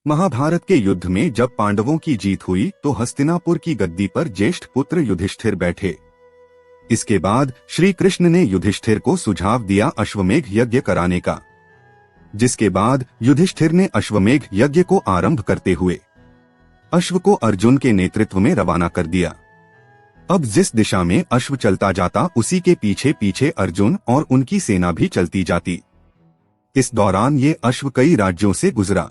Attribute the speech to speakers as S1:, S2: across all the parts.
S1: महाभारत के युद्ध में जब पांडवों की जीत हुई तो हस्तिनापुर की गद्दी पर ज्येष्ठ पुत्र युधिष्ठिर बैठे। इसके बाद श्री कृष्ण ने युधिष्ठिर को सुझाव दिया अश्वमेघ यज्ञ कराने का, जिसके बाद युधिष्ठिर ने अश्वमेघ यज्ञ को आरंभ करते हुए अश्व को अर्जुन के नेतृत्व में रवाना कर दिया। अब जिस दिशा में अश्व चलता जाता उसी के पीछे पीछे अर्जुन और उनकी सेना भी चलती जाती। इस दौरान ये अश्व कई राज्यों से गुजरा।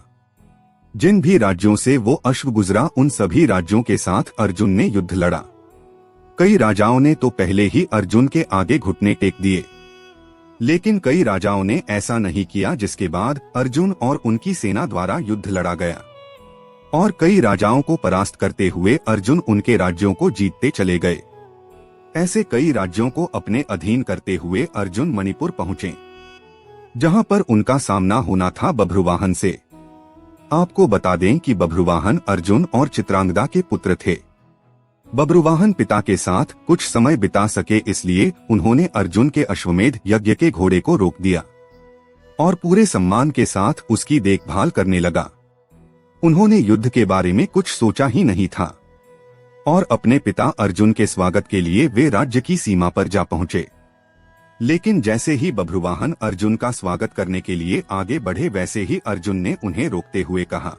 S1: जिन भी राज्यों से वो अश्व गुजरा उन सभी राज्यों के साथ अर्जुन ने युद्ध लड़ा। कई राजाओं ने तो पहले ही अर्जुन के आगे घुटने टेक दिए, लेकिन कई राजाओं ने ऐसा नहीं किया, जिसके बाद अर्जुन और उनकी सेना द्वारा युद्ध लड़ा गया और कई राजाओं को परास्त करते हुए अर्जुन उनके राज्यों को जीतते चले गए। ऐसे कई राज्यों को अपने अधीन करते हुए अर्जुन मणिपुर पहुंचे, जहां पर उनका सामना होना था बभ्रुवाहन से। आपको बता दें कि बभ्रुवाहन अर्जुन और चित्रांगदा के पुत्र थे। बभ्रुवाहन पिता के साथ कुछ समय बिता सके, इसलिए उन्होंने अर्जुन के अश्वमेध यज्ञ के घोड़े को रोक दिया और पूरे सम्मान के साथ उसकी देखभाल करने लगा। उन्होंने युद्ध के बारे में कुछ सोचा ही नहीं था और अपने पिता अर्जुन के स्वागत के लिए वे राज्य की सीमा पर जा पहुंचे। लेकिन जैसे ही बभ्रुवाहन अर्जुन का स्वागत करने के लिए आगे बढ़े, वैसे ही अर्जुन ने उन्हें रोकते हुए कहा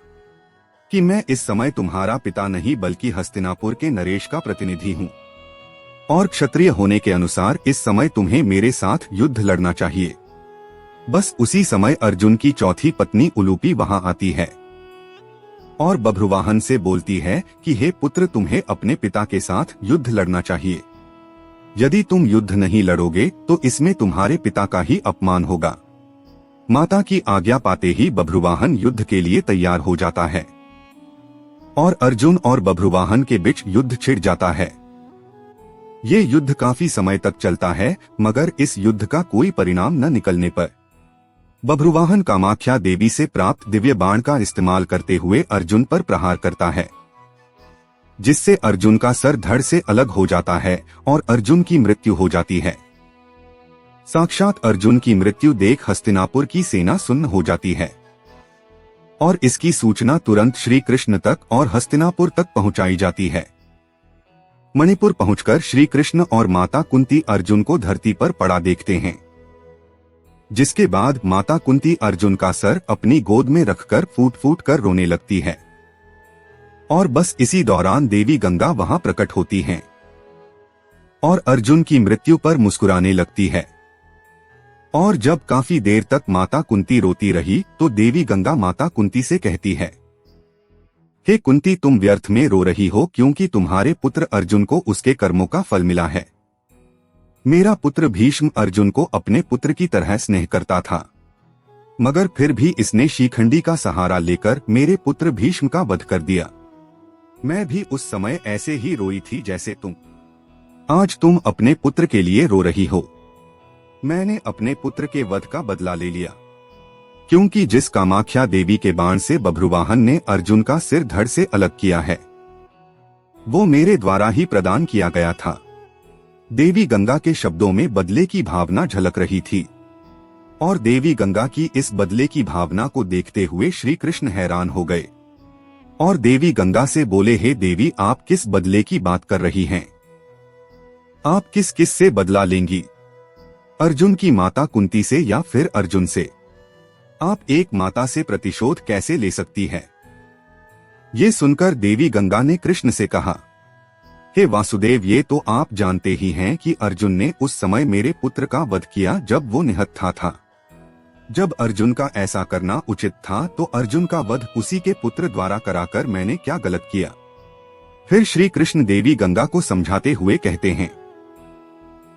S1: कि मैं इस समय तुम्हारा पिता नहीं बल्कि हस्तिनापुर के नरेश का प्रतिनिधि हूँ और क्षत्रिय होने के अनुसार इस समय तुम्हें मेरे साथ युद्ध लड़ना चाहिए। बस उसी समय अर्जुन की चौथी पत्नी उलूपी वहां आती है और बभ्रुवाहन से बोलती है कि हे पुत्र, तुम्हें अपने पिता के साथ युद्ध लड़ना चाहिए। यदि तुम युद्ध नहीं लड़ोगे तो इसमें तुम्हारे पिता का ही अपमान होगा। माता की आज्ञा पाते ही बभ्रुवाहन युद्ध के लिए तैयार हो जाता है और अर्जुन और बभ्रुवाहन के बीच युद्ध छिड़ जाता है। ये युद्ध काफी समय तक चलता है, मगर इस युद्ध का कोई परिणाम न निकलने पर बभ्रुवाहन कामाख्या देवी से प्राप्त दिव्य बाण का इस्तेमाल करते हुए अर्जुन पर प्रहार करता है, जिससे अर्जुन का सर धड़ से अलग हो जाता है और अर्जुन की मृत्यु हो जाती है। साक्षात अर्जुन की मृत्यु देख हस्तिनापुर की सेना सुन्न हो जाती है और इसकी सूचना तुरंत श्री कृष्ण तक और हस्तिनापुर तक पहुंचाई जाती है। मणिपुर पहुंचकर श्री कृष्ण और माता कुंती अर्जुन को धरती पर पड़ा देखते हैं, जिसके बाद माता कुंती अर्जुन का सर अपनी गोद में रखकर फूट फूट कर रोने लगती है और बस इसी दौरान देवी गंगा वहां प्रकट होती हैं और अर्जुन की मृत्यु पर मुस्कुराने लगती है। और जब काफी देर तक माता कुंती रोती रही तो देवी गंगा माता कुंती से कहती है, हे कुंती, तुम व्यर्थ में रो रही हो, क्योंकि तुम्हारे पुत्र अर्जुन को उसके कर्मों का फल मिला है। मेरा पुत्र भीष्म अर्जुन को अपने पुत्र की तरह स्नेह करता था, मगर फिर भी इसने शिखंडी का सहारा लेकर मेरे पुत्र भीष्म का वध कर दिया। मैं भी उस समय ऐसे ही रोई थी जैसे तुम। आज तुम अपने पुत्र के लिए रो रही हो। मैंने अपने पुत्र के वध का बदला ले लिया, क्योंकि जिस कामाख्या देवी के बाण से बभ्रुवाहन ने अर्जुन का सिर धड़ से अलग किया है, वो मेरे द्वारा ही प्रदान किया गया था। देवी गंगा के शब्दों में बदले की भावना झलक रही थी और देवी गंगा की इस बदले की भावना को देखते हुए श्री कृष्ण हैरान हो गए और देवी गंगा से बोले, हे देवी, आप किस बदले की बात कर रही हैं? आप किस किस से बदला लेंगी? अर्जुन की माता कुंती से या फिर अर्जुन से? आप एक माता से प्रतिशोध कैसे ले सकती है? ये सुनकर देवी गंगा ने कृष्ण से कहा, हे वासुदेव, ये तो आप जानते ही हैं कि अर्जुन ने उस समय मेरे पुत्र का वध किया जब वो निहत्था था। जब अर्जुन का ऐसा करना उचित था तो अर्जुन का वध उसी के पुत्र द्वारा कराकर मैंने क्या गलत किया? फिर श्री कृष्ण देवी गंगा को समझाते हुए कहते हैं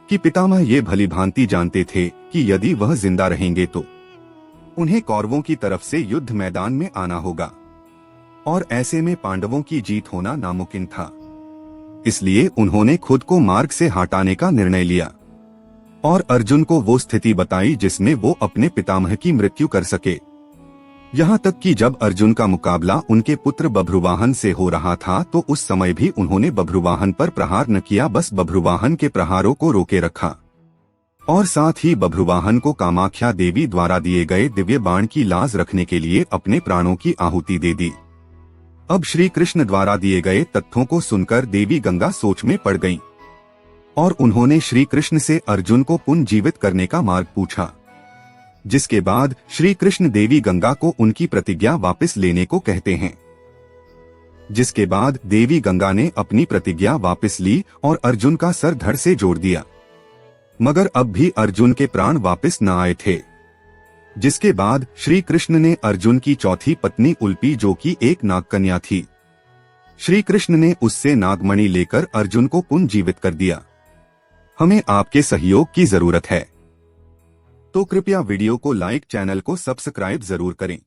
S1: कि पितामह ये भली भांति जानते थे कि यदि वह जिंदा रहेंगे तो उन्हें कौरवों की तरफ से युद्ध मैदान में आना होगा और ऐसे में पांडवों की जीत होना नामुमकिन था। इसलिए उन्होंने खुद को मार्ग से हटाने का निर्णय लिया और अर्जुन को वो स्थिति बताई जिसमें वो अपने पितामह की मृत्यु कर सके। यहाँ तक कि जब अर्जुन का मुकाबला उनके पुत्र बभ्रुवाहन से हो रहा था तो उस समय भी उन्होंने बभ्रुवाहन पर प्रहार न किया, बस बभ्रुवाहन के प्रहारों को रोके रखा। और साथ ही बभ्रुवाहन को कामाख्या देवी द्वारा दिए गए दिव्य बाण की लाज रखने के लिए अपने प्राणों की आहुति दे दी। अब श्री कृष्ण द्वारा दिए गए तथ्यों को सुनकर देवी गंगा सोच में पड़ गईं और उन्होंने श्री कृष्ण से अर्जुन को पुनर्जीवित करने का मार्ग पूछा, जिसके बाद श्री कृष्ण देवी गंगा को उनकी प्रतिज्ञा वापस लेने को कहते हैं। जिसके बाद देवी गंगा ने अपनी प्रतिज्ञा वापस ली और अर्जुन का सर धड़ से जोड़ दिया, मगर अब भी अर्जुन के प्राण वापस न आए थे। जिसके बाद श्री कृष्ण ने अर्जुन की चौथी पत्नी उल्पी, जो कि एक नागकन्या थी, श्री कृष्ण ने उससे नागमणि लेकर अर्जुन को पुनर्जीवित कर दिया। हमें आपके सहयोग की जरूरत है, तो कृपया वीडियो को लाइक, चैनल को सब्सक्राइब जरूर करें।